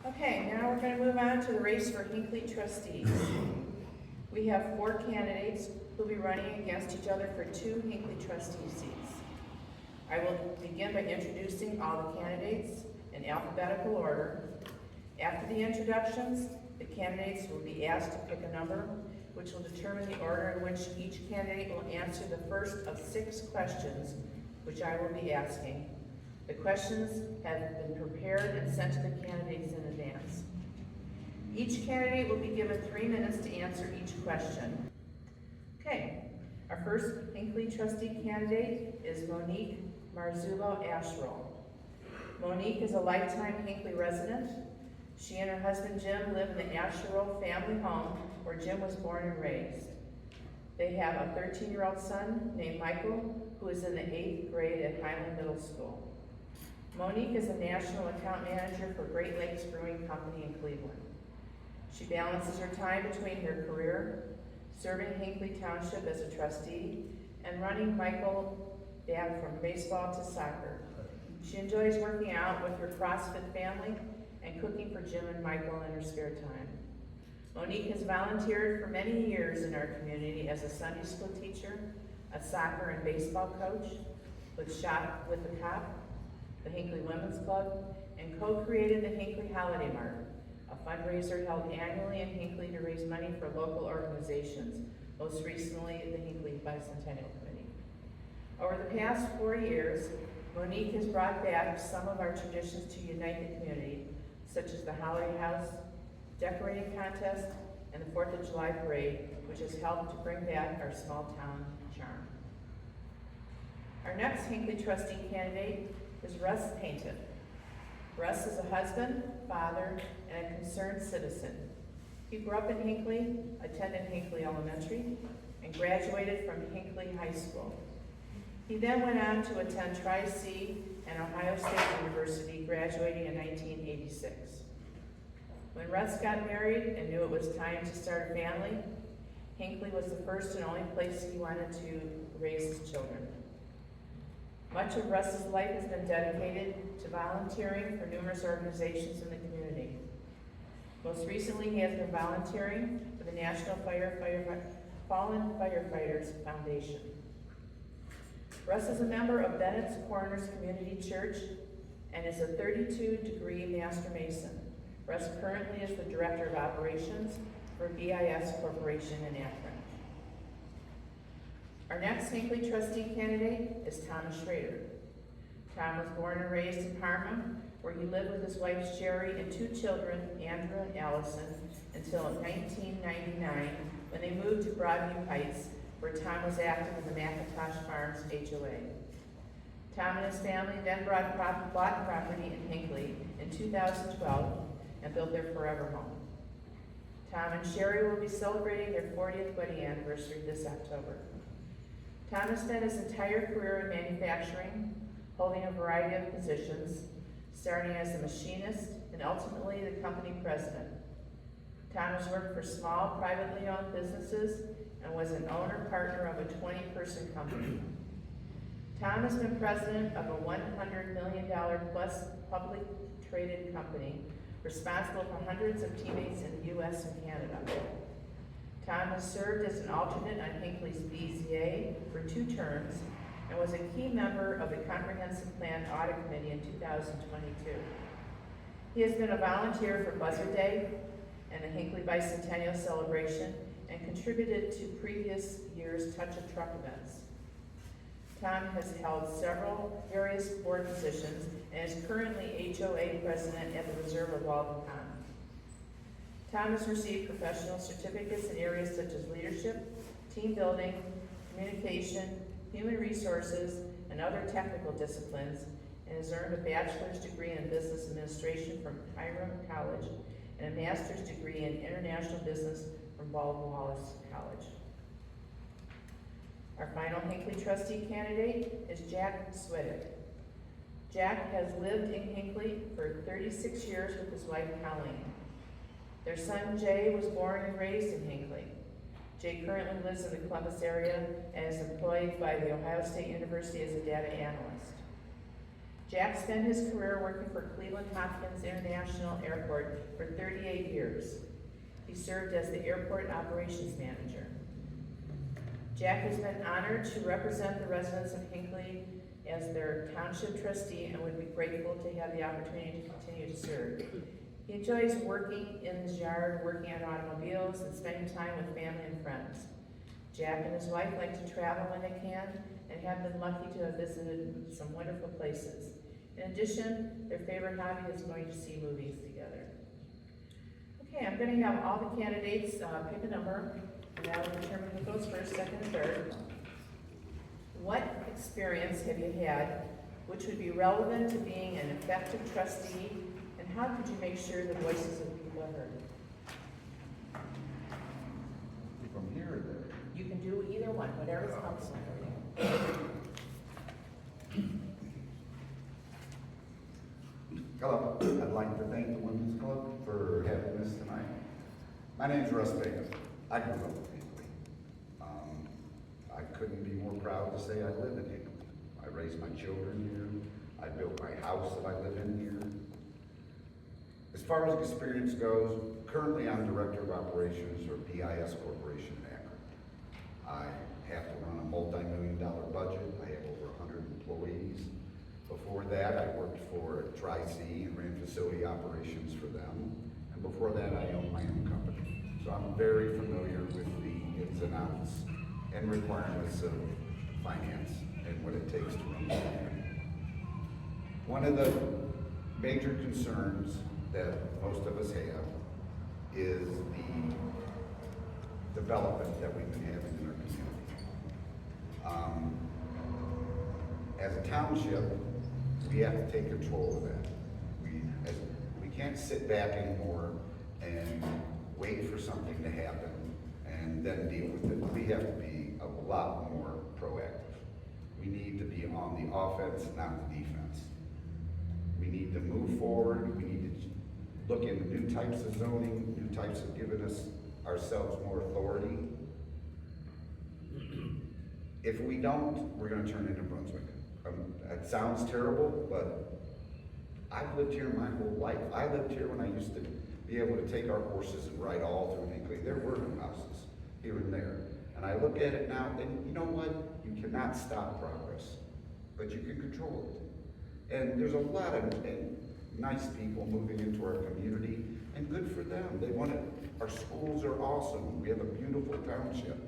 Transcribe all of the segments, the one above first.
Okay, now we're going to move on to the race for Hinckley trustees. We have 4 candidates who will be running against each other for 2 Hinckley trustee seats. I will begin by introducing all the candidates in alphabetical order. After the introductions, the candidates will be asked to pick a number, which will determine the order in which each candidate will answer the first of 6 questions, which I will be asking. The questions have been prepared and sent to the candidates in advance. Each candidate will be given 3 minutes to answer each question. Okay, our first Hinckley trustee candidate is Monique Marzullo Asherall. Monique is a lifetime Hinckley resident. She and her husband Jim live in the Asherall family home where Jim was born and raised. They have a 13-year-old son named Michael, who is in the 8th grade at Highland Middle School. Monique is a national account manager for Great Lakes Brewing Company in Cleveland. She balances her time between her career, serving Hinckley Township as a trustee, and running Michael back from baseball to soccer. She enjoys working out with her CrossFit family and cooking for Jim and Michael in her spare time. Monique has volunteered for many years in our community as a Sunday school teacher, a soccer and baseball coach, with Shop with the Cop, the Hinckley Women's Club, and co-created the Hinckley Holiday Mart, a fundraiser held annually in Hinckley to raise money for local organizations, most recently the Hinckley Bicentennial Committee. Over the past 4 years, Monique has brought back some of our traditions to unite the community, such as the Holiday House, decorating contest, and the 4th of July parade, which has helped to bring back our small town charm. Our next Hinckley trustee candidate is Russ Painted. Russ is a husband, father, and a concerned citizen. He grew up in Hinckley, attended Hinckley Elementary, and graduated from Hinckley High School. He then went on to attend Trustee and Ohio State University, graduating in 1986. When Russ got married and knew it was time to start a family, Hinckley was the first and only place he wanted to raise his children. Much of Russ's life has been dedicated to volunteering for numerous organizations in the community. Most recently, he has been volunteering for the National Fallen Firefighters Foundation. Russ is a member of Bennett's Corners Community Church and is a 32-degree Master Mason. Russ currently is the Director of Operations for BIS Corporation in Akron. Our next Hinckley trustee candidate is Thomas Schrader. Tom was born and raised in Parma, where he lived with his wife Sherry and 2 children, Andrew and Allison, until 1999, when they moved to Broadview Heights, where Tom was active in the McIntosh Farms HOA. Tom and his family then bought property in Hinckley in 2012 and built their forever home. Tom and Sherry will be celebrating their 40th wedding anniversary this October. Tom has spent his entire career in manufacturing, holding a variety of positions, starting as a machinist and ultimately the company president. Tom has worked for small, privately owned businesses and was an owner-partner of a 20-person company. Tom has been president of a $100 million plus public traded company, responsible for hundreds of teammates in the U.S. and Canada. Tom has served as an alternate on Hinckley's BZA for 2 terms and was a key member of the Comprehensive Plan Audit Committee in 2022. He has been a volunteer for Buzzard Day and the Hinckley Bicentennial Celebration and contributed to previous year's Touch a Truck events. Tom has held several various board positions and is currently HOA president at the Reserve of Walden Pond. Tom has received professional certificates in areas such as leadership, team building, communication, human resources, and other technical disciplines, and has earned a bachelor's degree in business administration from Hiram College and a master's degree in international business from Baldwin Wallace College. Our final Hinckley trustee candidate is Jack Swedick. Jack has lived in Hinckley for 36 years with his wife Colleen. Their son Jay was born and raised in Hinckley. Jay currently lives in the Columbus area and is employed by the Ohio State University as a data analyst. Jack spent his career working for Cleveland Hopkins International Airport for 38 years. He served as the airport operations manager. Jack has been honored to represent the residents of Hinckley as their township trustee and would be grateful to have the opportunity to continue to serve. He enjoys working in his yard, working on automobiles, and spending time with family and friends. Jack and his wife like to travel when they can and have been lucky to have visited some wonderful places. In addition, their favorite hobby is going to see movies together. Okay, I'm going to have all the candidates pick a number, and that will determine who goes first, second, and third. What experience have you had which would be relevant to being an effective trustee, and how could you make sure the voices of people are heard? From here or there? You can do either one, whatever's comfortable for you. Hello, I'd like to thank the Women's Club for having this tonight. My name's Russ Bacon. I grew up in Hinckley. I couldn't be more proud to say I live in Hinckley. I raised my children here. I built my house that I live in here. As far as experience goes, currently I'm Director of Operations for BIS Corporation in Akron. I have to run a multi-million-dollar budget. I have over 100 employees. Before that, I worked for Trustee and ran facility operations for them. And before that, I owned my own company. So I'm very familiar with the ins and outs and requirements of finance and what it takes to run the company. One of the major concerns that most of us have is the development that we've been having in our community. As a township, we have to take control of that. We can't sit back anymore and wait for something to happen and then deal with it. We have to be a lot more proactive. We need to be on the offense, not the defense. We need to move forward. We need to look into new types of zoning, new types of giving ourselves more authority. If we don't, we're going to turn into Brunswick. It sounds terrible, but I've lived here my whole life. I lived here when I used to be able to take our horses and ride all through Hinckley. There were no houses here and there. And I look at it now, and you know what? You cannot stop progress, but you can control it. And there's a lot of nice people moving into our community, and good for them. They want it. Our schools are awesome. We have a beautiful township,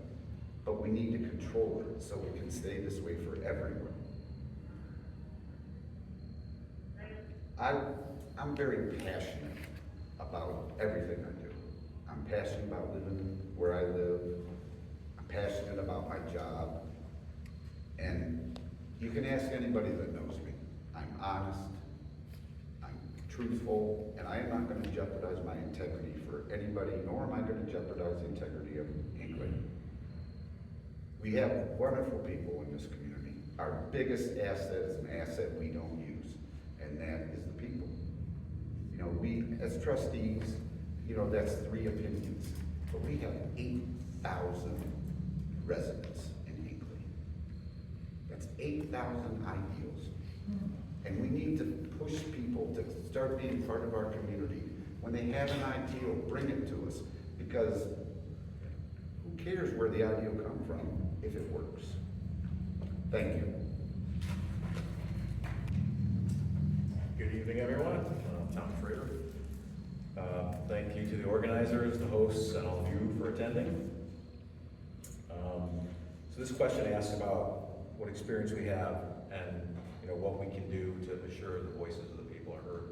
but we need to control it so we can stay this way for everyone. I'm very passionate about everything I do. I'm passionate about living where I live. I'm passionate about my job. And you can ask anybody that knows me. I'm honest, I'm truthful, and I am not going to jeopardize my integrity for anybody, nor am I going to jeopardize the integrity of Hinckley. We have wonderful people in this community. Our biggest asset is an asset we don't use, and that is the people. You know, we, as trustees, you know, that's 3 opinions, but we have 8,000 residents in Hinckley. That's 8,000 ideals. And we need to push people to start being part of our community. When they have an ideal, bring it to us, because who cares where the ideal comes from if it works? Thank you. Good evening, everyone. Tom Schrader. Thank you to the organizers, the hosts, and all of you for attending. So this question asks about what experience we have and what we can do to assure the voices of the people are heard.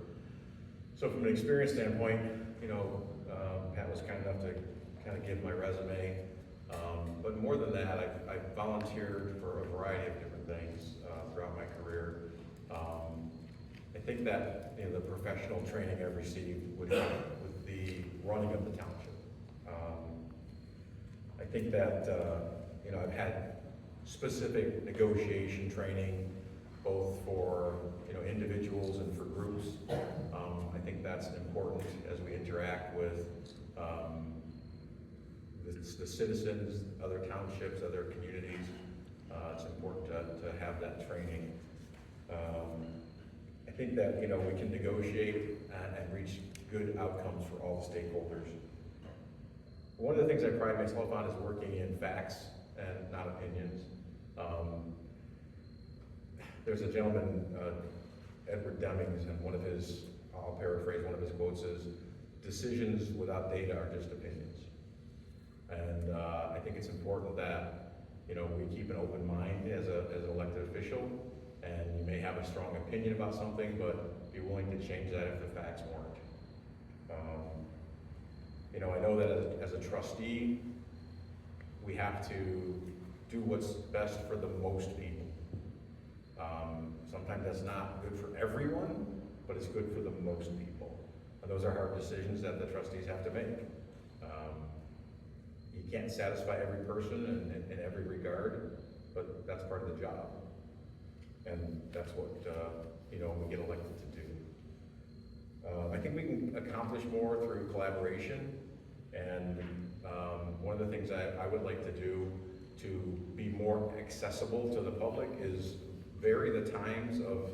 So from an experience standpoint, Pat was kind enough to kind of give my resume. But more than that, I volunteered for a variety of different things throughout my career. I think that the professional training I've received would help with the running of the township. I think that I've had specific negotiation training, both for individuals and for groups. I think that's important as we interact with the citizens, other townships, other communities. It's important to have that training. think that, you know, we can negotiate and reach good outcomes for all the stakeholders. One of the things I pride myself on is working in facts and not opinions. There's a gentleman, Edward Demings, and one of his, I'll paraphrase, one of his quotes is, "Decisions without data are just opinions." And I think it's important that, you know, we keep an open mind as an elected official, and you may have a strong opinion about something, but be willing to change that if the facts warrant. You know, I know that as a trustee, we have to do what's best for the most people. Sometimes that's not good for everyone, but it's good for the most people. And those are hard decisions that the trustees have to make. You can't satisfy every person in every regard, but that's part of the job. And that's what, you know, we get elected to do. I think we can accomplish more through collaboration. And one of the things I would like to do to be more accessible to the public is vary the times of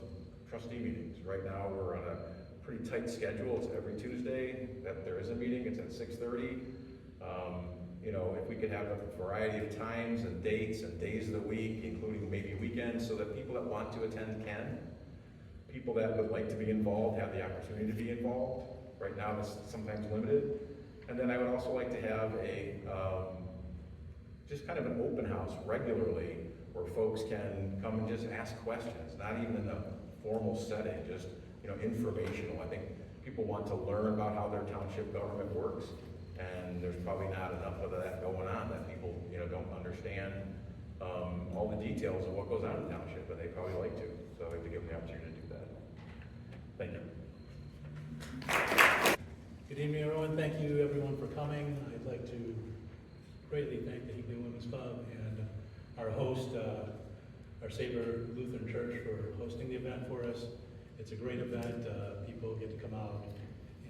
trustee meetings. Right now, we're on a pretty tight schedule. It's every Tuesday that there is a meeting. It's at 6:30. You know, if we could have a variety of times and dates and days of the week, including maybe weekends, so that people that want to attend can. People that would like to be involved have the opportunity to be involved. Right now, it's sometimes limited. And then I would also like to have a, just kind of an open house regularly where folks can come and just ask questions, not even in a formal setting, just, you know, informational. I think people want to learn about how their township government works, and there's probably not enough of that going on that people, you know, don't understand all the details of what goes on in the township, but they probably like to. So I'd like to give them the opportunity to do that. Thank you. Good evening, everyone. Thank you, everyone, for coming. I'd like to greatly thank the Hinckley Women's Club and our host, our Savior Lutheran Church, for hosting the event for us. It's a great event. People get to come out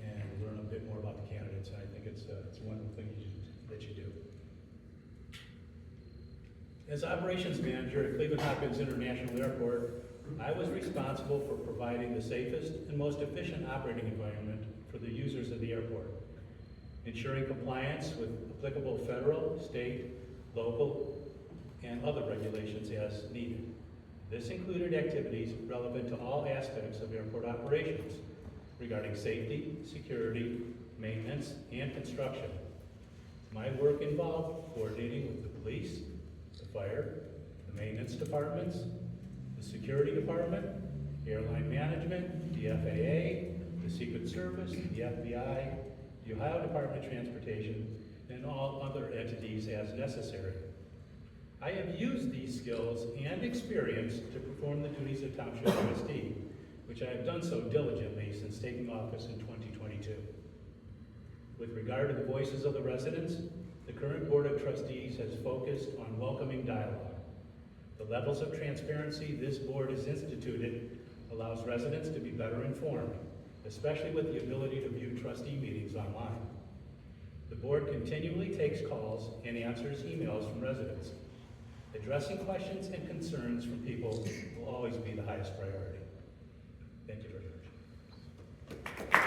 and learn a bit more about the candidates, and I think it's a wonderful thing that you do. As operations manager at Cleveland Hopkins International Airport, I was responsible for providing the safest and most efficient operating environment for the users of the airport, ensuring compliance with applicable federal, state, local, and other regulations as needed. This included activities relevant to all aspects of airport operations regarding safety, security, maintenance, and construction. My work involved coordinating with the police, the fire, the maintenance departments, the security department, airline management, the FAA, the Secret Service, the FBI, the Ohio Department of Transportation, and all other entities as necessary. I have used these skills and experience to perform the duties of Township Trustee, which I have done so diligently since taking office in 2022. With regard to the voices of the residents, the current Board of Trustees has focused on welcoming dialogue. The levels of transparency this board has instituted allows residents to be better informed, especially with the ability to view trustee meetings online. The board continually takes calls and answers emails from residents. Addressing questions and concerns from people will always be the highest priority. Thank you very much. I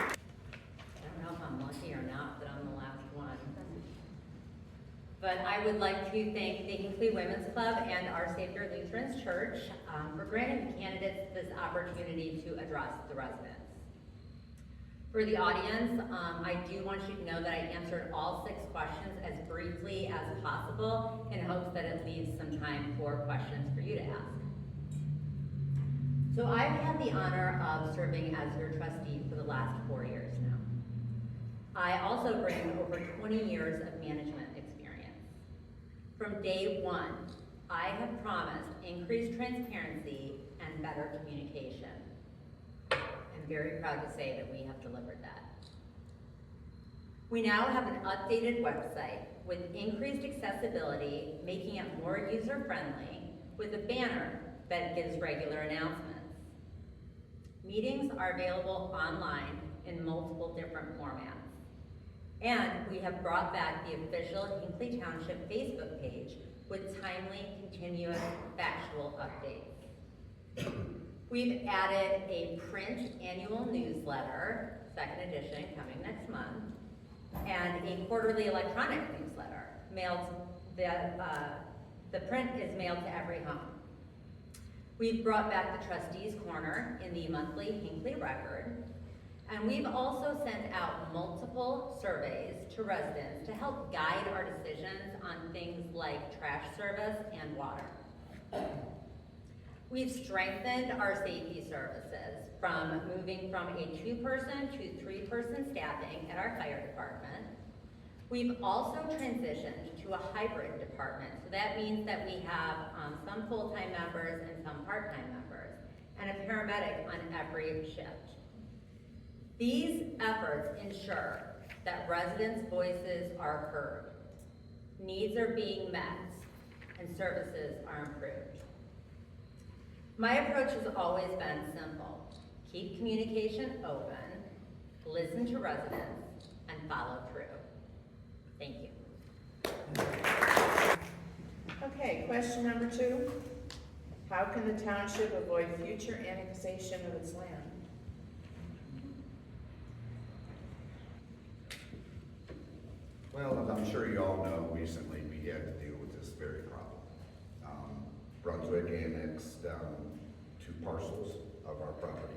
don't know if I'm lucky or not, but I'm the last one. But I would like to thank the Hinckley Women's Club and our Savior Lutheran Church for granting the candidates this opportunity to address the residents. For the audience, I do want you to know that I answered all 6 questions as briefly as possible in hopes that it leaves some time for questions for you to ask. So I've had the honor of serving as your trustee for the last 4 years now. I also bring over 20 years of management experience. From day one, I have promised increased transparency and better communication. I'm very proud to say that we have delivered that. We now have an updated website with increased accessibility, making it more user-friendly, with a banner that gives regular announcements. Meetings are available online in multiple different formats. And we have brought back the official Hinckley Township Facebook page with timely, continuous, factual updates. We've added a print annual newsletter, second edition, coming next month, and a quarterly electronic newsletter mailed, the print is mailed to every home. We've brought back the Trustee's Corner in the monthly Hinckley Record, and we've also sent out multiple surveys to residents to help guide our decisions on things like trash service and water. We've strengthened our safety services from moving from a 2-person to 3-person staffing at our fire department. We've also transitioned to a hybrid department, so that means that we have some full-time members and some part-time members, and a paramedic on every shift. These efforts ensure that residents' voices are heard, needs are being met, and services are improved. My approach has always been simple. Keep communication open, listen to residents, and follow through. Thank you. Okay, question number 2. How can the township avoid future annexation of its land? Well, as I'm sure you all know, recently we had to deal with this very problem. Brunswick annexed 2 parcels of our property.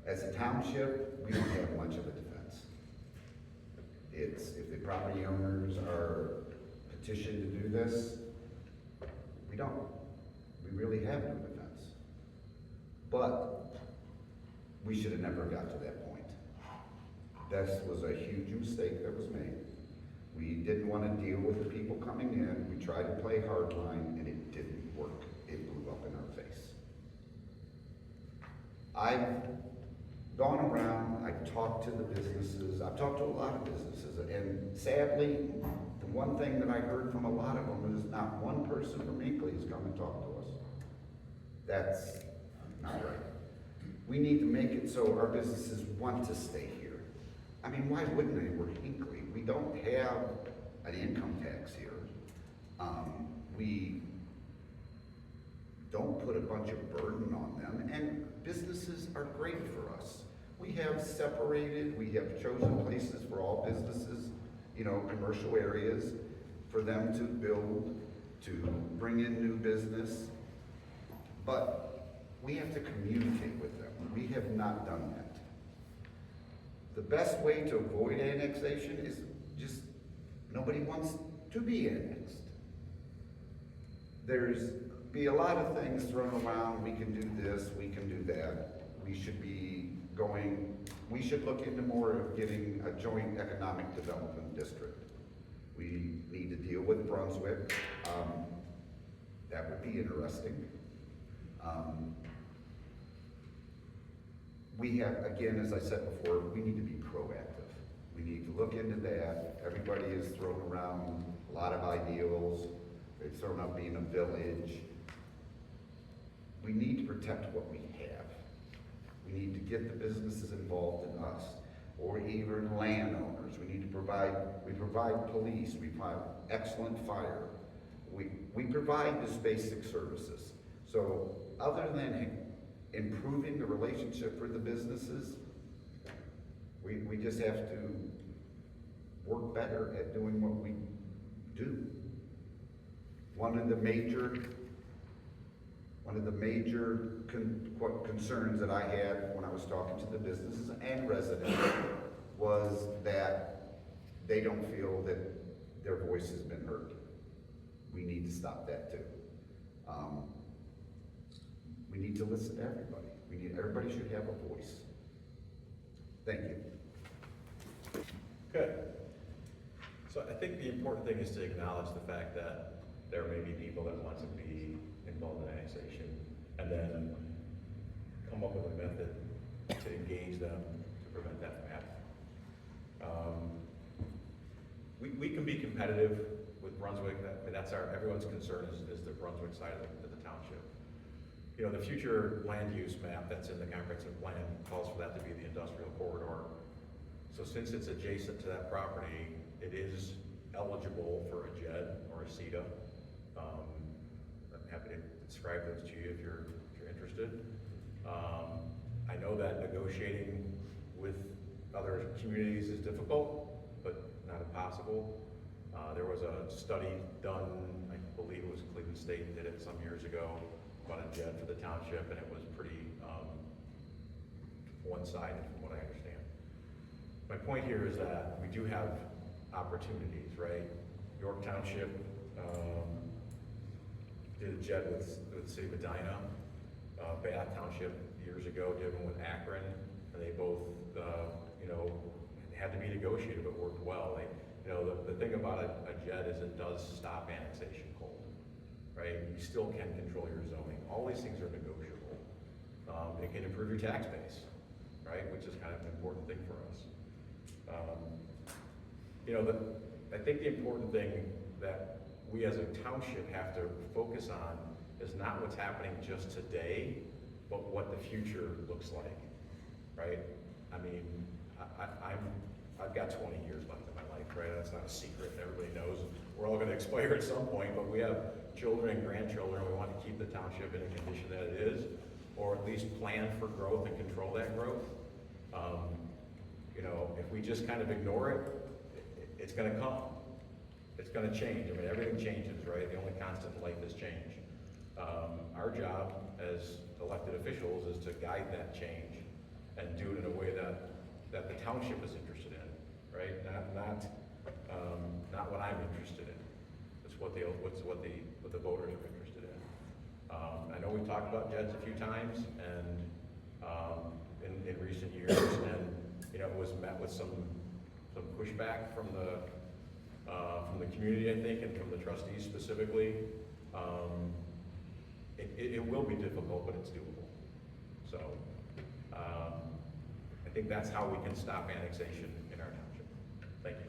As a township, we don't have much of a defense. If the property owners are petitioned to do this, we don't. We really have no defense. But we should have never got to that point. This was a huge mistake that was made. We didn't want to deal with the people coming in. We tried to play hardline and it didn't work. It blew up in our face. I've gone around, I've talked to the businesses, I've talked to a lot of businesses, and sadly, the one thing that I heard from a lot of them is not one person from Hinckley has come and talked to us. That's not right. We need to make it so our businesses want to stay here. I mean, why wouldn't they? We're Hinckley. We don't have an income tax here. We don't put a bunch of burden on them, and businesses are great for us. We have separated, we have chosen places for all businesses, commercial areas, for them to build, to bring in new business. But we have to communicate with them. We have not done that. The best way to avoid annexation is just, nobody wants to be annexed. There's be a lot of things thrown around, we can do this, we can do that. We should look into more of getting a joint economic development district. We need to deal with Brunswick. That would be interesting. We have, again, as I said before, we need to be proactive. We need to look into that. Everybody has thrown around a lot of ideals. They've thrown up being a village. We need to protect what we have. We need to get the businesses involved in us, or even landowners. We need to provide police, we provide excellent fire. We provide these basic services. So other than improving the relationship for the businesses, we just have to work better at doing what we do. One of the major concerns that I had when I was talking to the businesses and residents was that they don't feel that their voice has been heard. We need to stop that too. We need to listen to everybody. Everybody should have a voice. Thank you. Good. So I think the important thing is to acknowledge the fact that there may be people that want to be involved in annexation, and then come up with a method to engage them to prevent that from happening. We can be competitive with Brunswick. That's everyone's concern is the Brunswick side of the township. The future land use map that's in the comprehensive plan calls for that to be the industrial corridor. So since it's adjacent to that property, it is eligible for a JED or a CETA. I'm happy to describe those to you if you're interested. I know that negotiating with other communities is difficult, but not impossible. There was a study done, I believe it was Cleveland State did it some years ago, about a JED for the township, and it was pretty one-sided from what I understand. My point here is that we do have opportunities, right? York Township did a JED with the city of Medina. Bath Township years ago did one with Akron, and they both, had to be negotiated, but worked well. The thing about a JED is it does stop annexation cold, right? You still can control your zoning. All these things are negotiable. It can improve your tax base, right? Which is kind of an important thing for us. I think the important thing that we as a township have to focus on is not what's happening just today, but what the future looks like, right? I mean, I've got 20 years left in my life, right? That's not a secret. Everybody knows we're all going to expire at some point, but we have children and grandchildren. We want to keep the township in the condition that it is, or at least plan for growth and control that growth. If we just kind of ignore it, it's going to come. It's going to change. I mean, everything changes, right? The only constant in life is change. Our job as elected officials is to guide that change and do it in a way that the township is interested in, right? Not what I'm interested in. It's what the voters are interested in. I know we've talked about JEDs a few times, and in recent years, and it was met with some pushback from the community, I think, and from the trustees specifically. It will be difficult, but it's doable. So I think that's how we can stop annexation in our township. Thank you.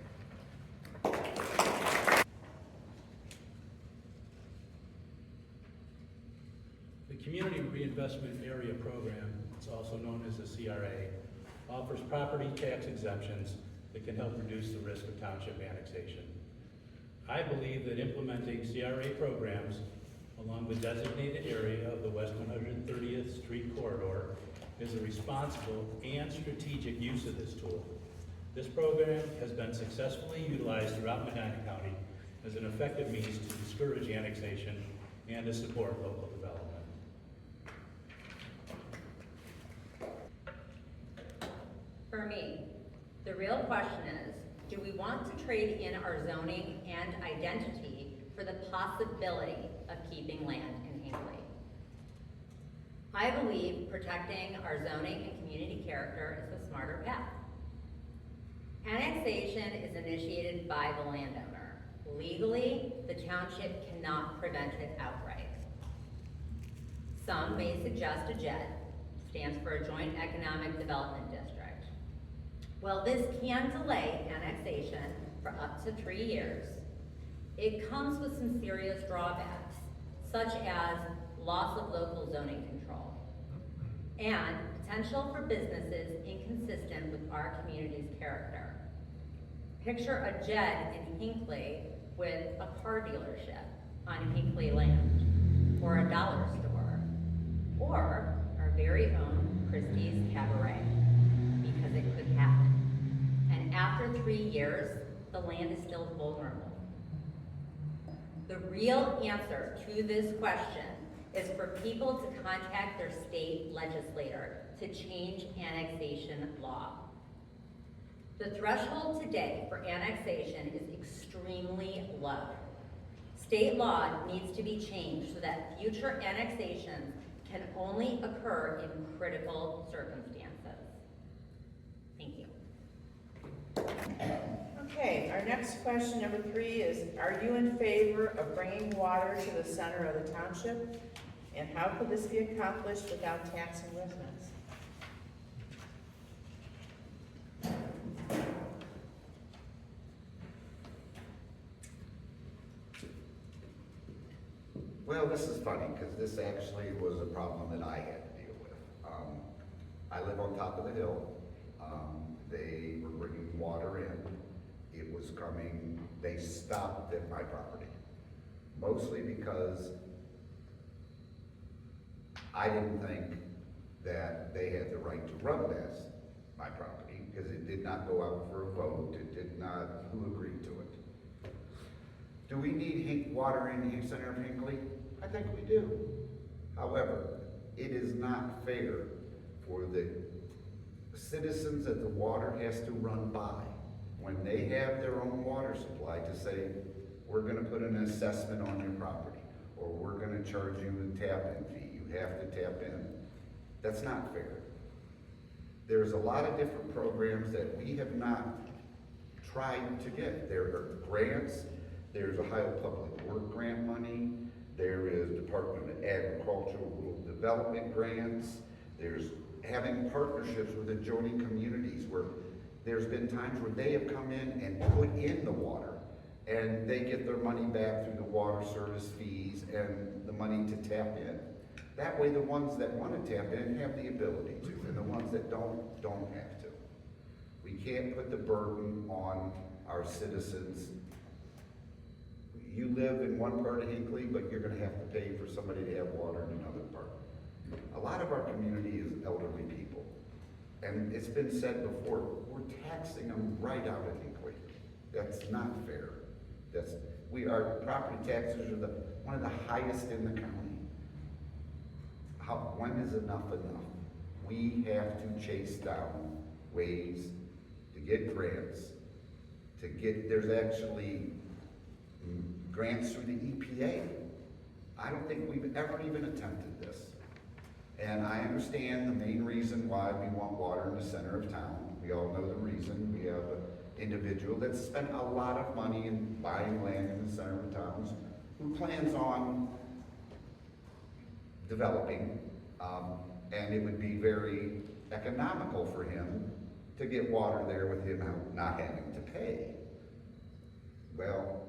The Community Reinvestment Area Program, it's also known as the CRA, offers property tax exemptions that can help reduce the risk of township annexation. I believe that implementing CRA programs along the designated area of the West 130th Street corridor is a responsible and strategic use of this tool. This program has been successfully utilized throughout Medina County as an effective means to discourage annexation and to support local development. For me, the real question is, do we want to trade in our zoning and identity for the possibility of keeping land in Hinckley? I believe protecting our zoning and community character is the smarter path. Annexation is initiated by the landowner. Legally, the township cannot prevent it outright. Some may suggest a JED, stands for a Joint Economic Development District. Well, this can delay annexation for up to 3 years. It comes with some serious drawbacks, such as loss of local zoning control and potential for businesses inconsistent with our community's character. Picture a JED in Hinckley with a car dealership on Hinckley land, or a dollar store, or our very own Trustee's Cabaret, because it could happen. And after 3 years, the land is still vulnerable. The real answer to this question is for people to contact their state legislator to change annexation law. The threshold today for annexation is extremely low. State law needs to be changed so that future annexations can only occur in critical circumstances. Thank you. Okay, our next question, number 3, is, are you in favor of bringing water to the center of the township? And how could this be accomplished without taxing residents? Well, this is funny, because this actually was a problem that I had to deal with. I live on top of the hill. They were bringing water in. It was coming, they stopped at my property. Mostly because I didn't think that they had the right to run past my property, because it did not go out for a vote, it did not, who agreed to it? Do we need water in the center of Hinckley? I think we do. However, it is not fair for the citizens that the water has to run by, when they have their own water supply, to say, we're gonna put an assessment on your property, or we're gonna charge you a tap-in fee, you have to tap in. That's not fair. There's a lot of different programs that we have not tried to get. There are grants, there's Ohio Public Work grant money, there is Department of Agricultural Development grants, there's having partnerships with adjoining communities where there's been times where they have come in and put in the water, and they get their money back through the water service fees and the money to tap in. That way the ones that want to tap in have the ability to, and the ones that don't have to. We can't put the burden on our citizens. You live in one part of Hinckley, but you're gonna have to pay for somebody to have water in another part. A lot of our community is elderly people. And it's been said before, we're taxing them right out of Hinckley. That's not fair. Our property taxes are one of the highest in the county. When is enough enough? We have to chase down ways to get grants, there's actually grants through the EPA. I don't think we've ever even attempted this. And I understand the main reason why we want water in the center of town. We all know the reason. We have an individual that's spent a lot of money in buying land in the center of towns who plans on developing, and it would be very economical for him to get water there with him not having to pay. Well,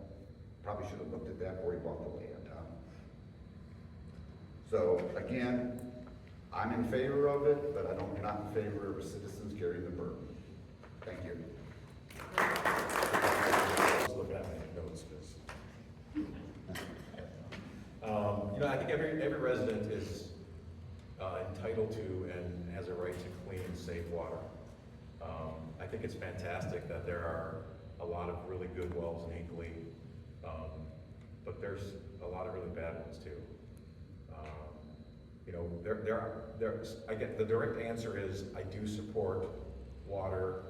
probably should have looked at that before he bought the land, huh? So again, I'm in favor of it, but I'm not in favor of citizens carrying the burden. Thank you. Just looking at my notes, I think every resident is entitled to and has a right to clean and safe water. I think it's fantastic that there are a lot of really good wells in Hinckley, but there's a lot of really bad ones too. I get the direct answer is I do support water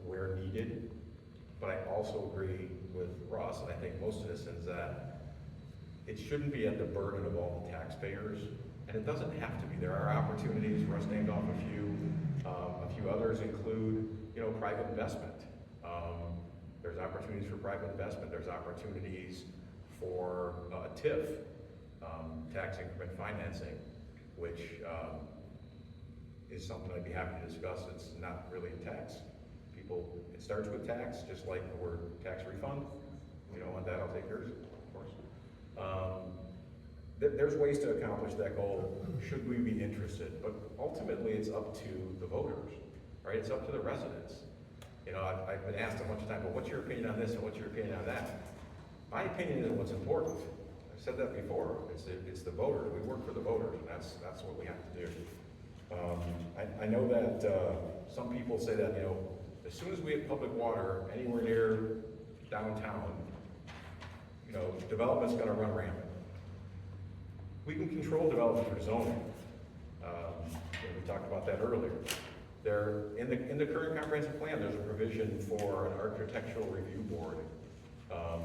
where needed, but I also agree with Ross, and I think most citizens, that it shouldn't be at the burden of all the taxpayers, and it doesn't have to be. There are opportunities. Russ named off a few. A few others include, private investment. There's opportunities for private investment. There's opportunities for TIF, tax increment financing, which is something I'd be happy to discuss. It's not really a tax. It starts with tax, just like the word tax refund. On that, I'll take yours, of course. There's ways to accomplish that goal, should we be interested, but ultimately it's up to the voters, right? It's up to the residents. I've been asked a bunch of times, well, what's your opinion on this and what's your opinion on that? My opinion isn't what's important. I've said that before. It's the voters. We work for the voters, and that's what we have to do. I know that some people say that, as soon as we have public water anywhere near downtown, development's gonna run rampant. We can control development through zoning. We talked about that earlier. In the current comprehensive plan, there's a provision for an architectural review board to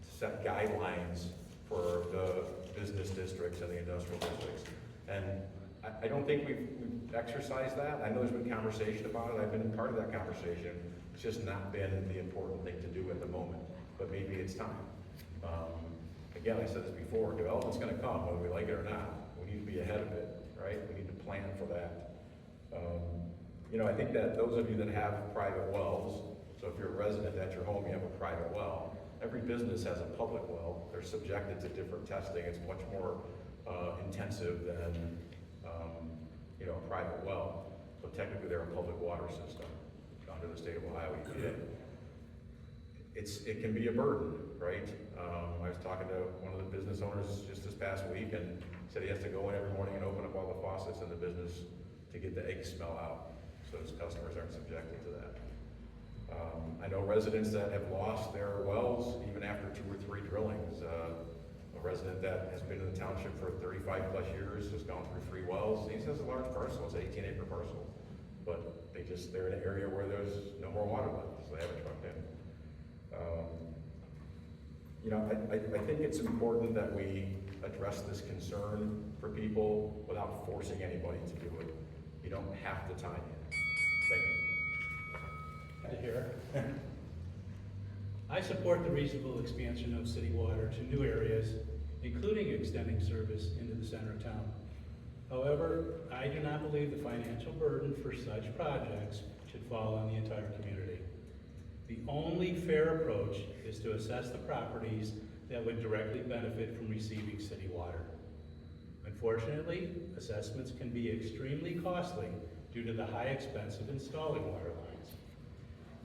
set guidelines for the business districts and the industrial districts. And I don't think we've exercised that. I know there's been conversation about it. I've been part of that conversation. It's just not been the important thing to do at the moment, but maybe it's time. Again, I said this before, development's gonna come whether we like it or not. We need to be ahead of it, right? We need to plan for that. I think that those of you that have private wells, so if you're a resident at your home, you have a private well, every business has a public well. They're subjected to different testing. It's much more intensive than a private well, but technically they're a public water system under the state of Ohio EPA. It can be a burden, right? I was talking to one of the business owners just this past week, and said he has to go in every morning and open up all the the business to get the egg smell out, so his customers aren't subjected to that. I know residents that have lost their wells even after 2 or 3 drillings. A resident that has been in the township for 35 plus years has gone through 3 wells. He has a large parcel, it's an 18-acre parcel, but they're in an area where there's no more water left, so they haven't trucked in. You know, I think it's important that we address this concern for people without forcing anybody to do it. You don't have to tie in. Thank you. To hear. I support the reasonable expansion of city water to new areas, including extending service into the center of town. However, I do not believe the financial burden for such projects should fall on the entire community. The only fair approach is to assess the properties that would directly benefit from receiving city water. Unfortunately, assessments can be extremely costly due to the high expense of installing water lines.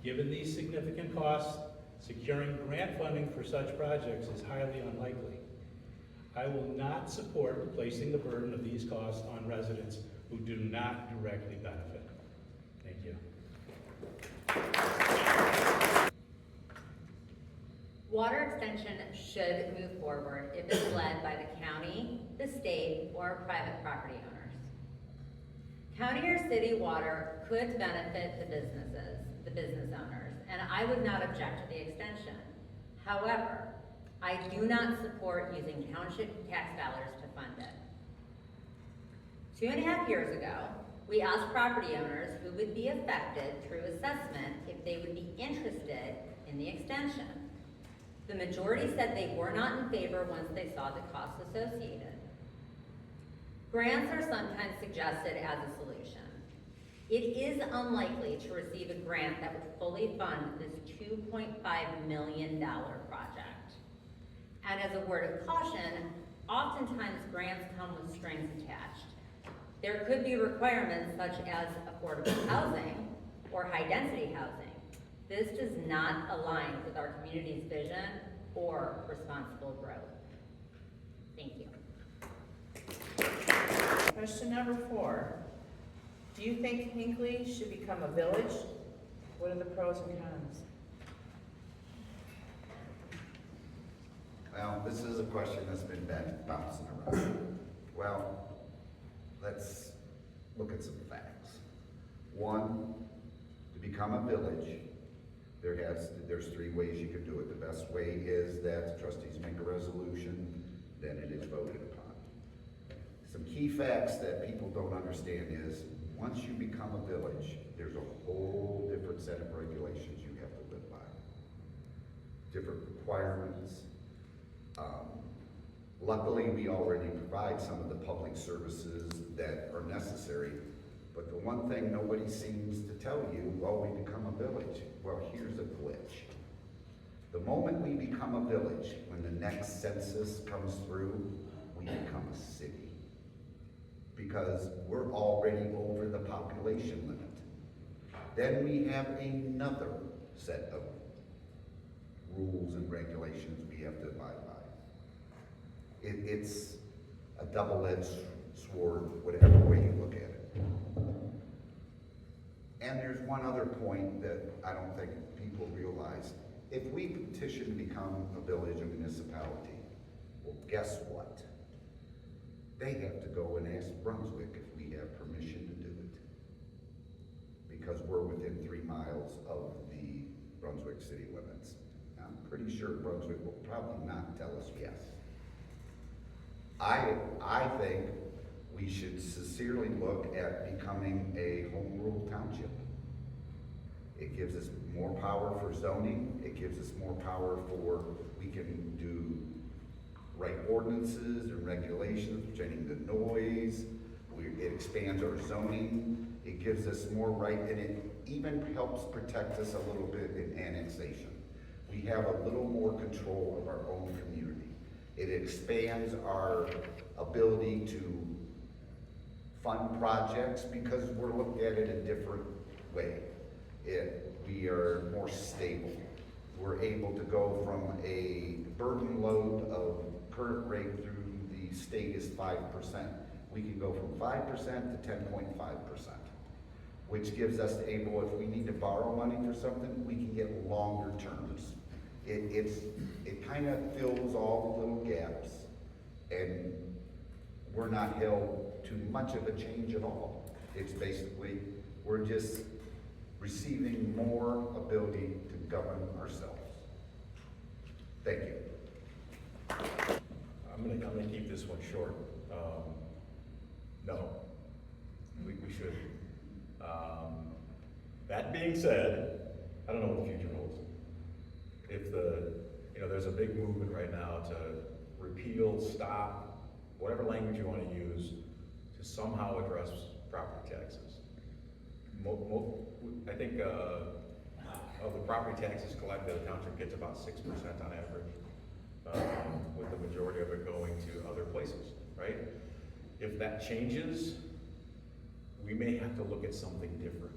Given these significant costs, securing grant funding for such projects is highly unlikely. I will not support placing the burden of these costs on residents who do not directly benefit. Thank you. Water extension should move forward if it's led by the county, the state, or private property owners. County or city water could benefit the businesses, the business owners, and I would not object to the extension. However, I do not support using township tax dollars to fund it. 2.5 years ago, we asked property owners who would be affected through assessment if they would be interested in the extension. The majority said they were not in favor once they saw the costs associated. Grants are sometimes suggested as a solution. It is unlikely to receive a grant that would fully fund this $2.5 million project. And as a word of caution, oftentimes grants come with strings attached. There could be requirements such as affordable housing or high-density housing. This does not align with our community's vision or responsible growth. Thank you. Question number 4. Do you think Hinckley should become a village? What are the pros and cons? Well, this is a question that's been bouncing around. Well, let's look at some facts. 1, to become a village, there's 3 ways you can do it. The best way is that the trustees make a resolution, then it is voted upon. Some key facts that people don't understand is, once you become a village, there's a whole different set of regulations you have to live by. Different requirements. Luckily, we already provide some of the public services that are necessary, but the one thing nobody seems to tell you, well, we become a village. Well, here's a glitch. The moment we become a village, when the next census comes through, we become a city. Because we're already over the population limit. Then we have another set of rules and regulations we have to abide by. It's a double-edged sword, whatever way you look at it. And there's one other point that I don't think people realize. If we petition to become a village, a municipality, well, guess what? They have to go and ask Brunswick if we have permission to do it. Because we're within 3 miles of the Brunswick city limits. I'm pretty sure Brunswick will probably not tell us yes. I think we should sincerely look at becoming a home rule township. It gives us more power for zoning. It gives us more power for, we can write ordinances and regulations pertaining to noise. It expands our zoning. It gives us more right, and it even helps protect us a little bit in annexation. We have a little more control of our own community. It expands our ability to fund projects because we're looked at it a different way. We are more stable. We're able to go from a burden load of current rate through the state is 5%. We can go from 5% to 10.5%, which gives us able, if we need to borrow money for something, we can get longer terms. It kind of fills all the little gaps, and we're not held to much of a change at all. It's basically, we're just receiving more ability to govern ourselves. Thank you. I'm gonna keep this one short. No, we should. That being said, I don't know what the future holds. If there's a big movement right now to repeal, stop, whatever language you want to use, to somehow address property taxes. I think of the property taxes collected, the township gets about 6% on average, with the majority of it going to other places, right? If that changes, we may have to look at something different.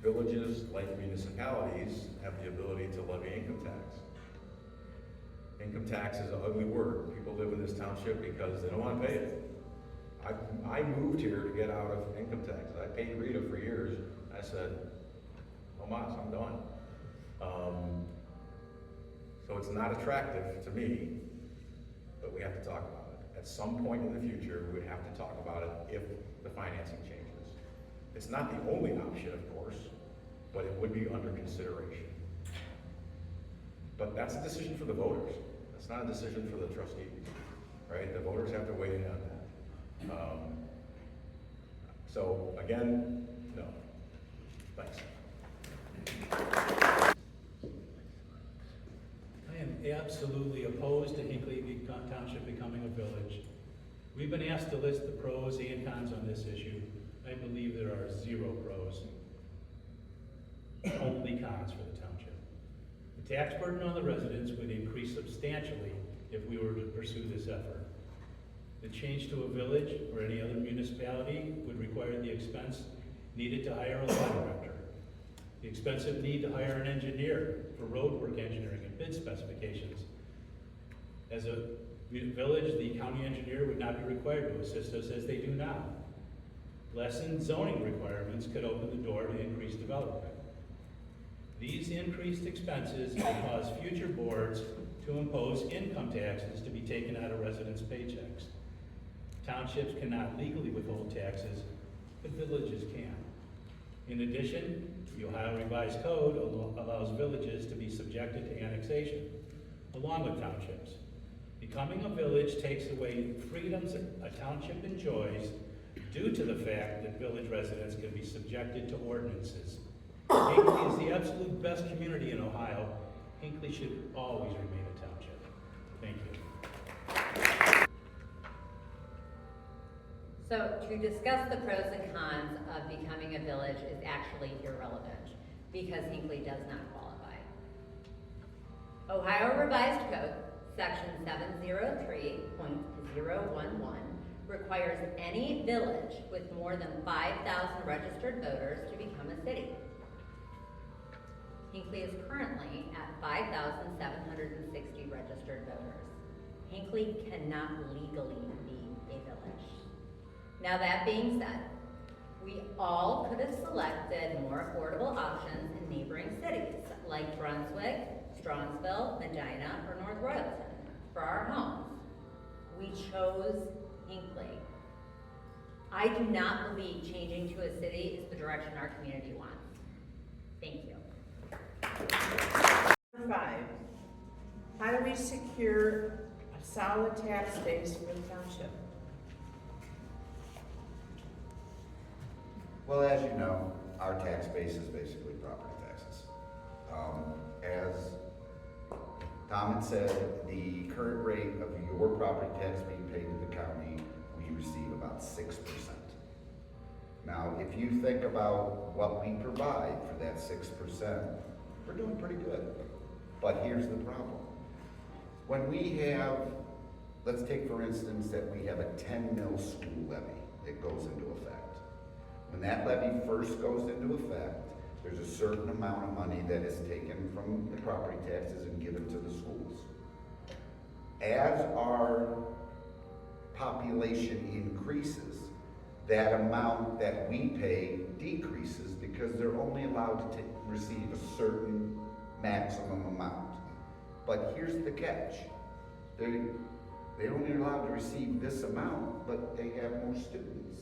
Villages, like municipalities, have the ability to levy income tax. Income tax is an ugly word. People live in this township because they don't want to pay it. I moved here to get out of income taxes. I paid Rita for years. I said, oh mas, I'm done. So it's not attractive to me, but we have to talk about it. At some point in the future, we have to talk about it if the financing changes. It's not the only option, of course, but it would be under consideration. But that's a decision for the voters. That's not a decision for the trustees, right? The voters have to weigh in on that. So again, no. Thanks. I am absolutely opposed to Hinckley Township becoming a village. We've been asked to list the pros and cons on this issue. I believe there are 0 pros, only cons for the township. The tax burden on the residents would increase substantially if we were to pursue this effort. The change to a village or any other municipality would require the expense needed to hire a law director, the expensive need to hire an engineer for roadwork engineering and bid specifications. As a village, the county engineer would not be required to assist us as they do now. Lessened zoning requirements could open the door to increased development. These increased expenses will cause future boards to impose income taxes to be taken out of residents' paychecks. Townships cannot legally withhold taxes, but villages can. In addition, the Ohio Revised Code allows villages to be subjected to annexation, along with townships. Becoming a village takes away freedoms a township enjoys due to the fact that village residents can be subjected to ordinances. Hinckley is the absolute best community in Ohio. Hinckley should always remain a township. Thank you. So to discuss the pros and cons of becoming a village is actually irrelevant because Hinckley does not qualify. Ohio Revised Code, section 703.011 requires any village with more than 5,000 registered voters to become a city. Hinckley is currently at 5,760 registered voters. Hinckley cannot legally be a village. Now that being said, we all could have selected more affordable options in neighboring cities like Brunswick, Strongsville, Medina, or North Royalton for our homes. We chose Hinckley. I do not believe changing to a city is the direction our community wants. Thank you. Number 5, how do we secure a solid tax base for the township? Well, as you know, our tax base is basically property taxes. As Tom had said, the current rate of your property tax being paid to the county, we receive about 6%. Now, if you think about what we provide for that 6%, we're doing pretty good. But here's the problem. When we have, let's take for instance that we have a 10 mil school levy that goes into effect. When that levy first goes into effect, there's a certain amount of money that is taken from the property taxes and given to the schools. As our population increases, that amount that we pay decreases because they're only allowed to receive a certain maximum amount. But here's the catch. They're only allowed to receive this amount, but they have more students.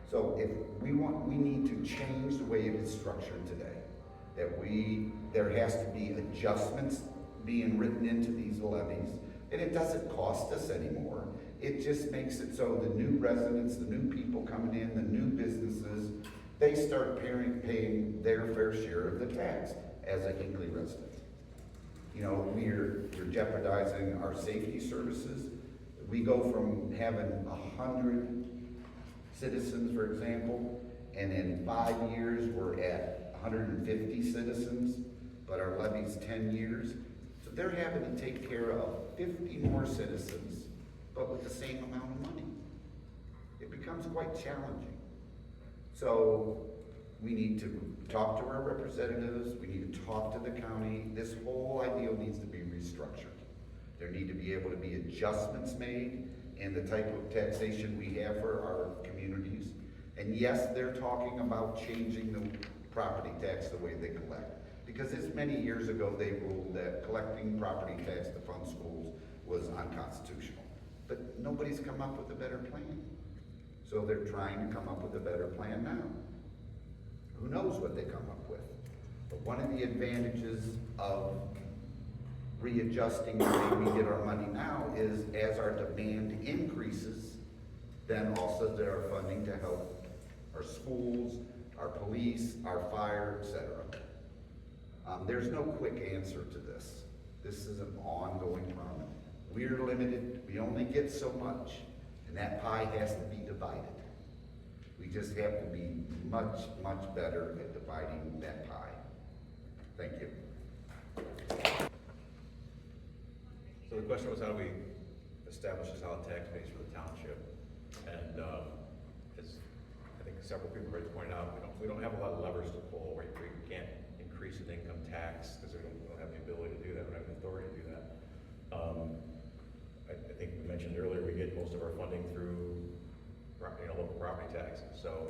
So if we need to change the way it is structured today. There has to be adjustments being written into these levies, and it doesn't cost us anymore. It just makes it so the new residents, the new people coming in, the new businesses, they start paying their fair share of the tax as a Hinckley resident. You know, we're jeopardizing our safety services. We go from having 100 citizens, for example, and in 5 years, we're at 150 citizens, but our levy's 10 years. So they're having to take care of 50 more citizens, but with the same amount of money. It becomes quite challenging. So we need to talk to our representatives, we need to talk to the county. This whole ideal needs to be restructured. There need to be able to be adjustments made in the type of taxation we have for our communities. And yes, they're talking about changing the property tax the way they collect. Because as many years ago, they ruled that collecting property tax to fund schools was unconstitutional. But nobody's come up with a better plan. So they're trying to come up with a better plan now. Who knows what they come up with? But one of the advantages of readjusting the way we get our money now is as our demand increases, then also there are funding to help our schools, our police, our fire, etc. There's no quick answer to this. This is an ongoing problem. We're limited, we only get so much, and that pie has to be divided. We just have to be much, much better at dividing that pie. Thank you. So the question was, how do we establish a solid tax base for the township? And as I think several people already pointed out, we don't have a lot of levers to pull. We can't increase an income tax because we don't have the ability to do that. We don't have the authority to do that. I think we mentioned earlier, we get most of our funding through local property taxes. So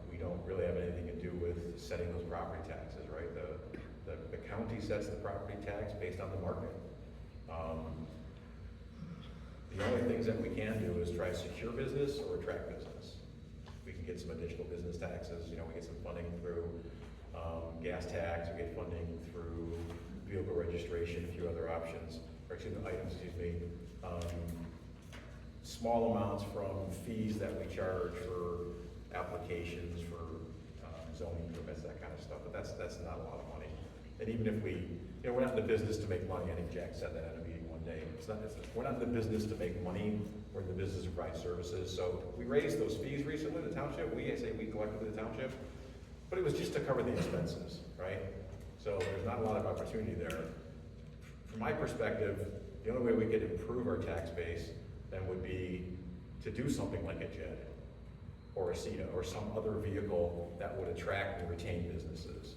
we don't really have anything to do with setting those property taxes, right? The county sets the property tax based on the market. The only things that we can do is try to secure business or attract business. We can get some additional business taxes. We get some funding through gas tax. We get funding through vehicle registration, a few other options, or items, small amounts from fees that we charge for applications, for zoning permits, that kind of stuff. But that's not a lot of money. And even if we're not in the business to make money. I think Jack said that at a meeting one day. We're not in the business to make money. We're in the business to provide services. So we raised those fees recently, the township. We collectively, the township, but it was just to cover the expenses, right? So there's not a lot of opportunity there. From my perspective, the only way we could improve our tax base then would be to do something like a JED or a CETA or some other vehicle that would attract and retain businesses.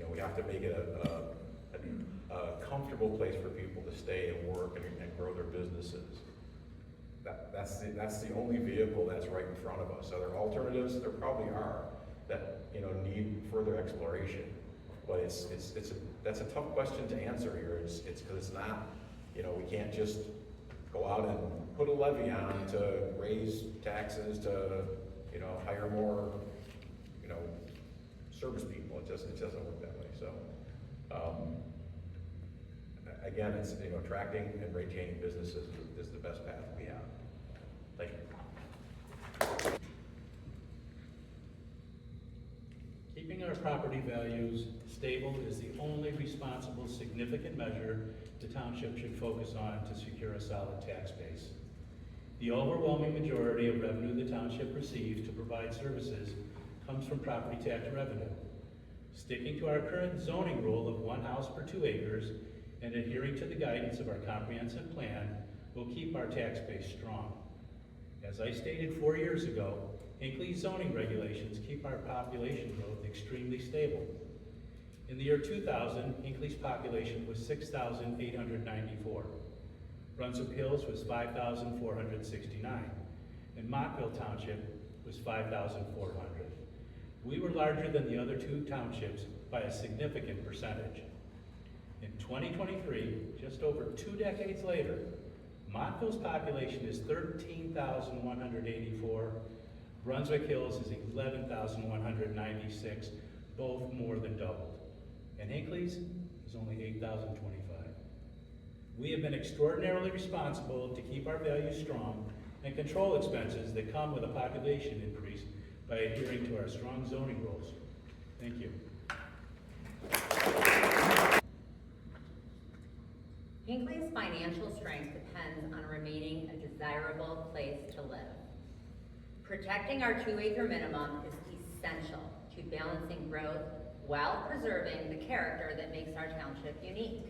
We have to make it a comfortable place for people to stay and work and grow their businesses. That's the only vehicle that's right in front of us. Are there alternatives? There probably are that need further exploration. But that's a tough question to answer here. It's because it's not, we can't just go out and put a levy on to raise taxes to, hire more, service people. It doesn't work that way. So, again, it's, attracting and retaining businesses is the best path we have. Thank you. Keeping our property values stable is the only responsible, significant measure the township should focus on to secure a solid tax base. The overwhelming majority of revenue the township receives to provide services comes from property tax revenue. Sticking to our current zoning rule of 1 house per 2 acres and adhering to the guidance of our comprehensive plan will keep our tax base strong. As I stated 4 years ago, Hinckley's zoning regulations keep our population growth extremely stable. In the year 2000, Hinckley's population was 6,894. Brunswick Hills was 5,469, and Montville Township was 5,400. We were larger than the other two townships by a significant percentage. In 2023, just over 2 decades later, Montville's population is 13,184. Brunswick Hills is 11,196, both more than doubled. And Hinckley's is only 8,025. We have been extraordinarily responsible to keep our values strong and control expenses that come with a population increase by adhering to our strong zoning rules. Thank you. Hinckley's financial strength depends on remaining a desirable place to live. Protecting our 2-acre minimum is essential to balancing growth while preserving the character that makes our township unique.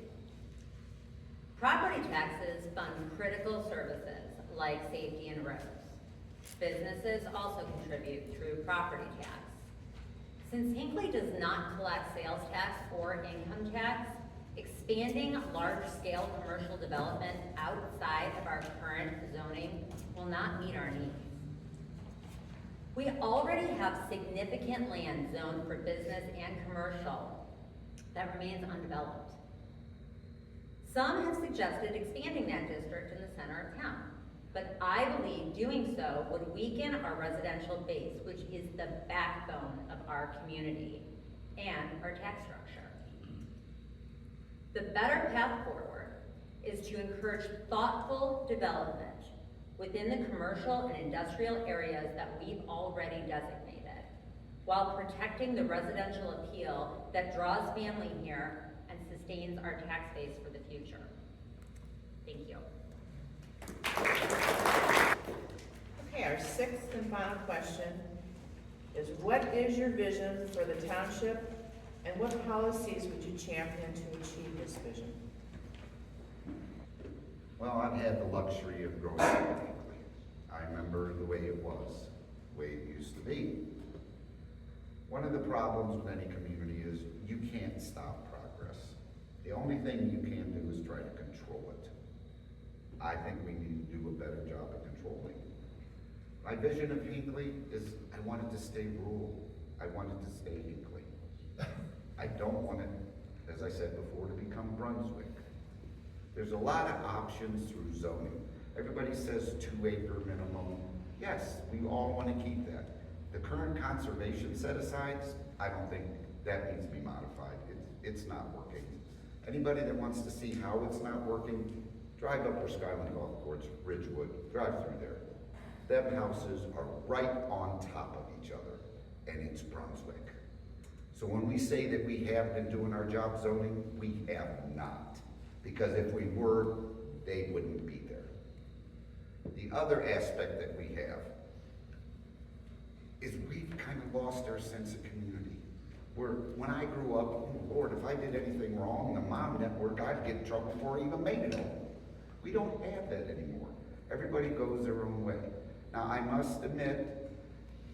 Property taxes fund critical services like safety and roads. Businesses also contribute through property tax. Since Hinckley does not collect sales tax or income tax, expanding large-scale commercial development outside of our current zoning will not meet our needs. We already have significant land zoned for business and commercial that remains undeveloped. Some have suggested expanding that district in the center of town, but I believe doing so would weaken our residential base, which is the backbone of our community and our tax structure. The better path forward is to encourage thoughtful development within the commercial and industrial areas that we've already designated, while protecting the residential appeal that draws family here and sustains our tax base for the future. Thank you. Okay, our sixth and final question is, what is your vision for the township, and what policies would you champion to achieve this vision? Well, I've had the luxury of growing up in Hinckley. I remember the way it was, the way it used to be. One of the problems with any community is you can't stop progress. The only thing you can do is try to control it. I think we need to do a better job of controlling it. My vision of Hinckley is I want it to stay rural. I want it to stay Hinckley. I don't want it, as I said before, to become Brunswick. There's a lot of options through zoning. Everybody says 2-acre minimum. Yes, we all want to keep that. The current conservation set-asides, I don't think that needs to be modified. It's not working. Anybody that wants to see how it's not working, drive up for Skyline Golf Course, Ridgewood, drive through there. Them houses are right on top of each other, and it's Brunswick. So when we say that we have been doing our job zoning, we have not. Because if we were, they wouldn't be there. The other aspect that we have is we've kind of lost our sense of community. When I grew up, oh Lord, if I did anything wrong, the mom network, I'd get in trouble before I even made it home. We don't have that anymore. Everybody goes their own way. Now, I must admit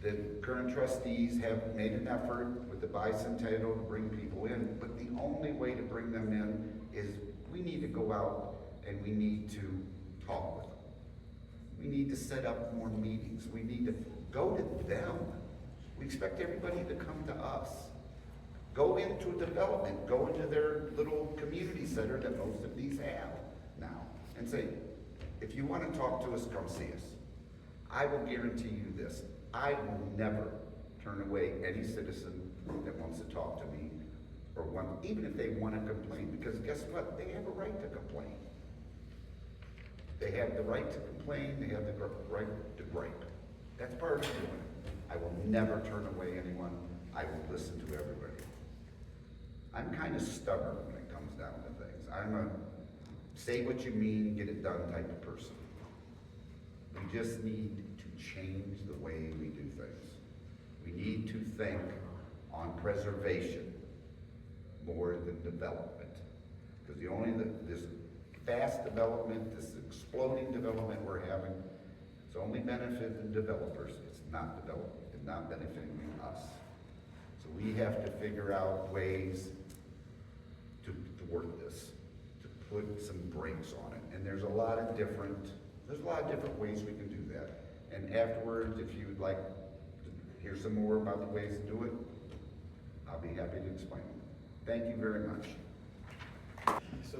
that current trustees have made an effort with the bicentennial to bring people in, but the only way to bring them in is we need to go out and we need to talk with them. We need to set up more meetings. We need to go to them. We expect everybody to come to us. Go into development, go into their little community center that most of these have now, and say, if you want to talk to us, come see us. I will guarantee you this, I will never turn away any citizen that wants to talk to me, or even if they want to complain, because guess what? They have a right to complain. They have the right to complain, they have the right to gripe. That's part of doing it. I will never turn away anyone, I will listen to everybody. I'm kind of stubborn when it comes down to things. I'm a say what you mean, get it done type of person. We just need to change the way we do things. We need to think on preservation more than development. Because this fast development, this exploding development we're having, it's only benefiting developers. It's not benefiting us. So we have to figure out ways to work this, to put some brakes on it. And there's a lot of different ways we can do that. And afterwards, if you would like to hear some more about the ways to do it, I'll be happy to explain them. Thank you very much. So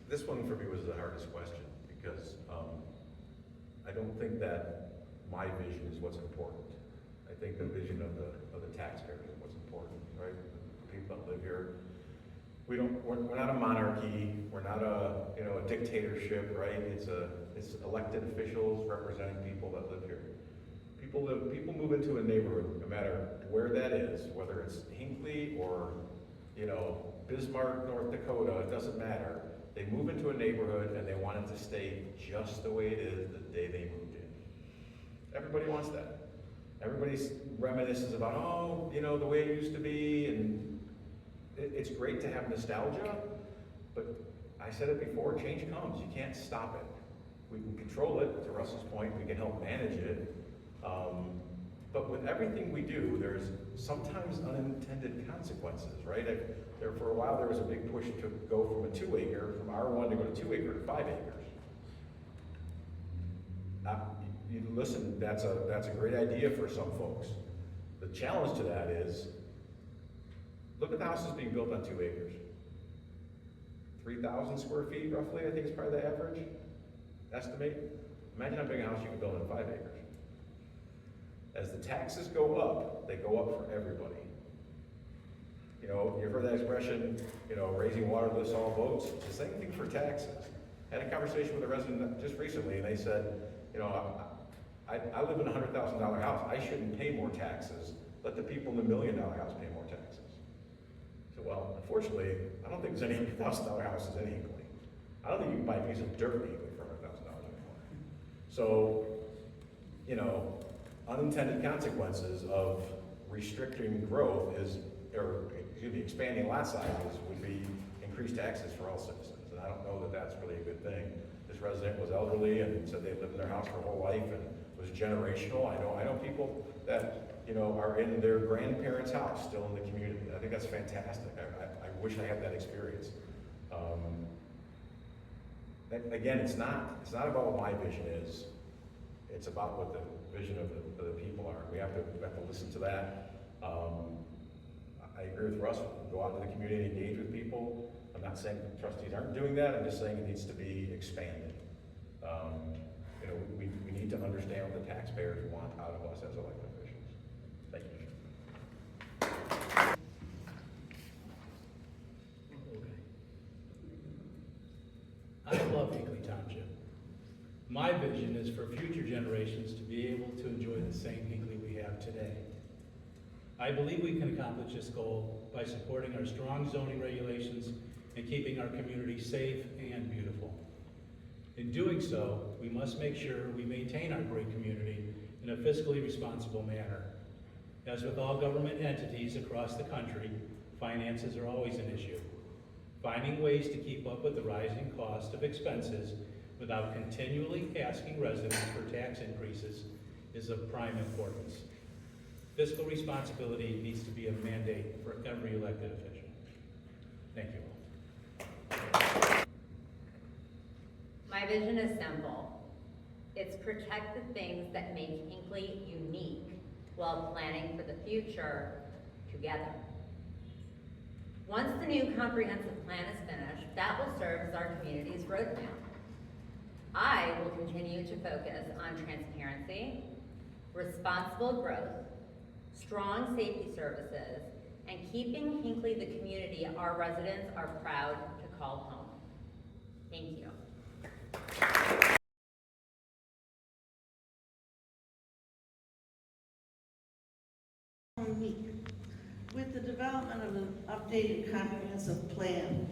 this one for me was the hardest question because I don't think that my vision is what's important. I think the vision of the taxpayers is what's important, right? The people that live here. We're not a monarchy. We're not a dictatorship, right? It's elected officials representing people that live here. People move into a neighborhood, no matter where that is, whether it's Hinckley or Bismarck, North Dakota, it doesn't matter. They move into a neighborhood and they want it to stay just the way it is the day they moved in. Everybody wants that. Everybody reminisces about, the way it used to be, and it's great to have nostalgia, but I said it before, change comes. You can't stop it. We can control it, to Russell's point, we can help manage it. But with everything we do, there's sometimes unintended consequences, right? For a while, there was a big push to go from a 2-acre, from R1 to go to 2-acre to 5 acres. You listen, that's a great idea for some folks. The challenge to that is, look at the houses being built on 2 acres. 3,000 square feet roughly, I think is probably the average estimate. Imagine how big a house you can build on 5 acres. As the taxes go up, they go up for everybody. You've heard that expression, raising water lifts all boats. It's the same thing for taxes. I had a conversation with a resident just recently, and they said, I live in a $100,000 house. I shouldn't pay more taxes. Let the people in the $1 million house pay more taxes. So, well, unfortunately, I don't think there's any $1,000 houses in Hinckley. I don't think you can buy a piece of dirt in Hinckley for $100,000 anymore. So, unintended consequences of restricting growth expanding lot sizes would be increased taxes for all citizens. And I don't know that that's really a good thing. This resident was elderly and said they lived in their house their whole life and was generational. I know people that, are in their grandparents' house still in the community. I think that's fantastic. I wish I had that experience. Again, it's not about what my vision is. It's about what the vision of the people are. We have to listen to that. I agree with Russ. Go out into the community and engage with people. I'm not saying the trustees aren't doing that. I'm just saying it needs to be expanded. We need to understand what the taxpayers want out of us as elected officials. Thank you. I love Hinckley Township. My vision is for future generations to be able to enjoy the same Hinckley we have today. I believe we can accomplish this goal by supporting our strong zoning regulations and keeping our community safe and beautiful. In doing so, we must make sure we maintain our great community in a fiscally responsible manner. As with all government entities across the country, finances are always an issue. Finding ways to keep up with the rising cost of expenses without continually asking residents for tax increases is of prime importance. Fiscal responsibility needs to be a mandate for every elected official. Thank you all. My vision is simple. It's protect the things that make Hinckley unique while planning for the future together. Once the new comprehensive plan is finished, that will serve as our community's roadmap. I will continue to focus on transparency, responsible growth, strong safety services, and keeping Hinckley the community our residents are proud to call home. Thank you. With the development of an updated comprehensive plan,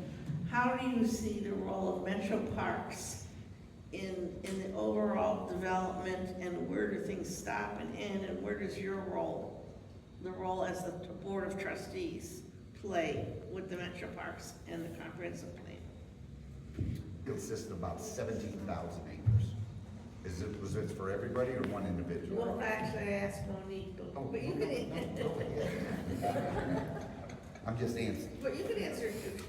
how do you see the role of metro parks in the overall development, and where do things stop and end, and where does your role, the role as the Board of Trustees, play with the metro parks and the comprehensive plan? Consists of about 17,000 acres. Was it for everybody or one individual? Well, actually, I asked Monique, but you can, I'm just answering. but you can answer it too.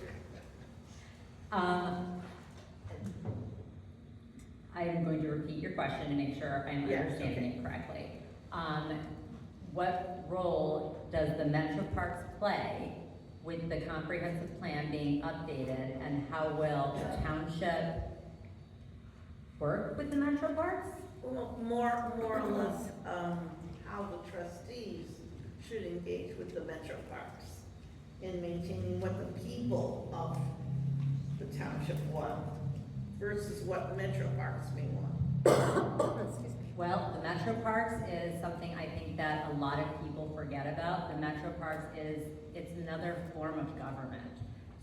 I am going to repeat your question to make sure I'm Yes, understanding okay. it correctly. What role does the Metro Parks play with the comprehensive plan being updated, and how will the township work with the Metro Parks? Well, more or less, how the trustees should engage with the Metro Parks in maintaining what the people of the township want versus what Metro Parks may want. Excuse me. Well, the Metro Parks is something I think that a lot of people forget about. The Metro Parks it's another form of government.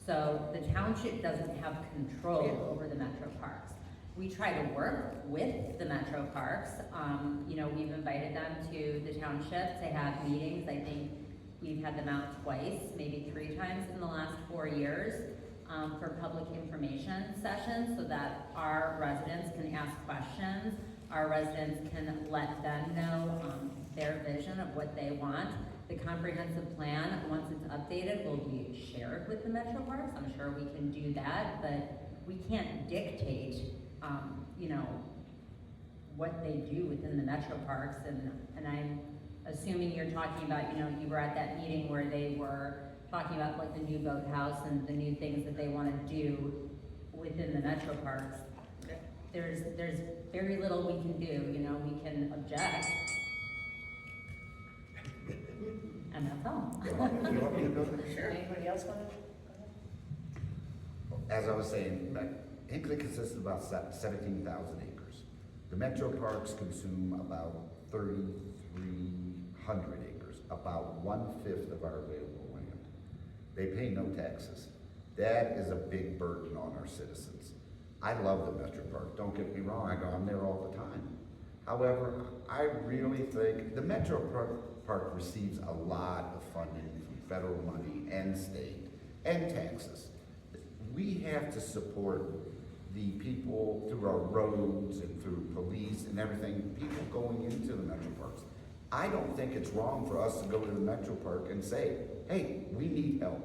So the township doesn't have control over the Metro Parks. We try to work with the Metro Parks. We've invited them to the township to have meetings. I think we've had them out twice, maybe 3 times in the last 4 years, for public information sessions so that our residents can ask questions. Our residents can let them know their vision of what they want. The comprehensive plan, once it's updated, will be shared with the Metro Parks. I'm sure we can do that, but we can't dictate, what they do within the Metro Parks. And I'm assuming you're talking about, you were at that meeting where they were talking about like the new boathouse and the new things that they want to do within the Metro Parks. There's very little we can do, we can object. And that's all. You want me to go there? Sure. Anybody else want to? As I was saying, Hinckley consists of about 17,000 acres. The Metro Parks consume about 3,300 acres, about 1/5 of our available land. They pay no taxes. That is a big burden on our citizens. I love the Metro Park, don't get me wrong, I'm there all the time. However, I really think the Metro Park receives a lot of funding from federal money and state and taxes. We have to support the people through our roads and through police and everything, people going into the Metro Parks. I don't think it's wrong for us to go to the Metro Park and say, hey, we need help.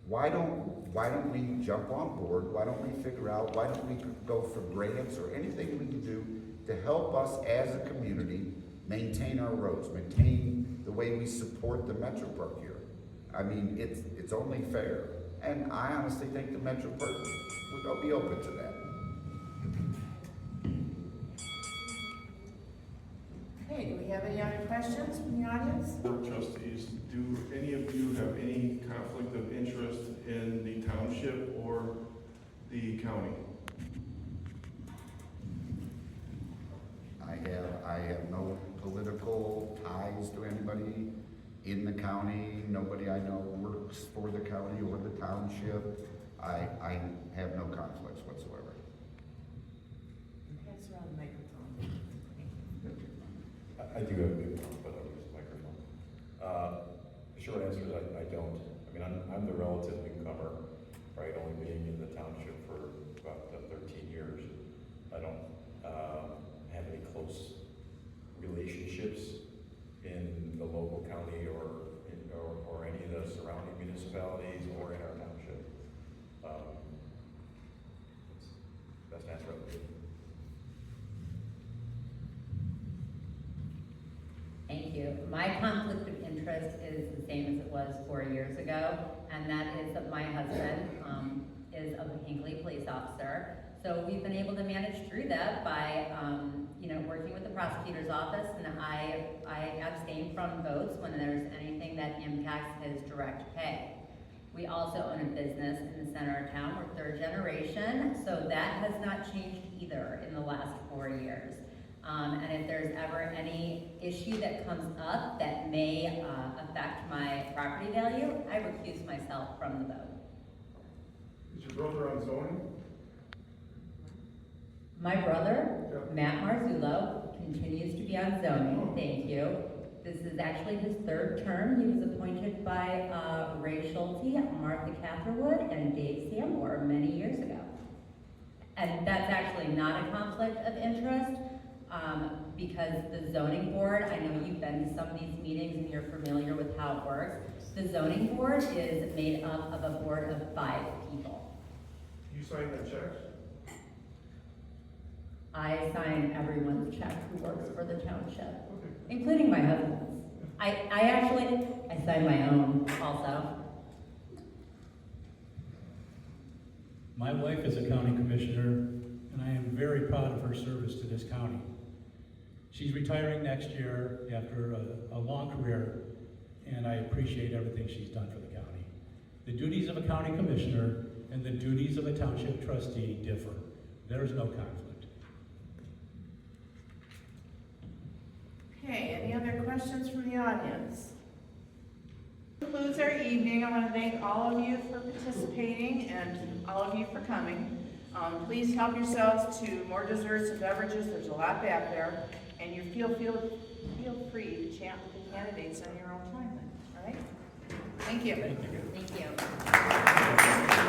Why don't we jump on board? Why don't we figure out, why don't we go for grants or anything we can do to help us as a community maintain our roads, maintain the way we support the Metro Park here? I mean, it's only fair. And I honestly think the Metro Park would be open to that. Okay, do we have any other questions from the audience? Board trustees, do any of you have any conflict of interest in the township or the county? I have no political ties to anybody in the county. Nobody I know works for the county or the township. I have no conflicts whatsoever. Pass around the microphone. I do have a big one, but I'll use the microphone. The short answer is I don't. I mean, I'm the relative newcomer, right, only being in the township for about 13 years. I don't have any close relationships in the local county or any of the surrounding municipalities or in our township. Best answer I would give. Thank you. My conflict of interest is the same as it was 4 years ago, and that is that my husband is a Hinckley police officer. So we've been able to manage through that by, working with the prosecutor's office, and I abstain from votes when there's anything that impacts his direct pay. We also own a business in the center of town. We're 3rd generation, so that has not changed either in the last 4 years. And if there's ever any issue that comes up that may affect my property value, I recuse myself from the vote. Is your brother on zoning? My brother, Yeah. Matt Marzullo, continues to be on zoning, thank you. This is actually his 3rd term. He was appointed by Ray Schulte, Martha Catherwood, and Dave Sambor many years ago. And that's actually not a conflict of interest, because the zoning board, I know you've been to some of these meetings and you're familiar with how it works. The zoning board is made up of a board of 5 people. You signed that check? I sign everyone's check who works for the township, including my husband's. I sign my own also. My wife is a county commissioner, and I am very proud of her service to this county. She's retiring next year after a long career, and I appreciate everything she's done for the county. The duties of a county commissioner and the duties of a township trustee differ. There is no conflict. Okay, any other questions from the audience? Concludes our evening. I want to thank all of you for participating and all of you for coming. Please help yourselves to more desserts and beverages. There's a lot back there, and you feel free to chat with the candidates on your own time. All right? Thank you. Thank you. Thank you.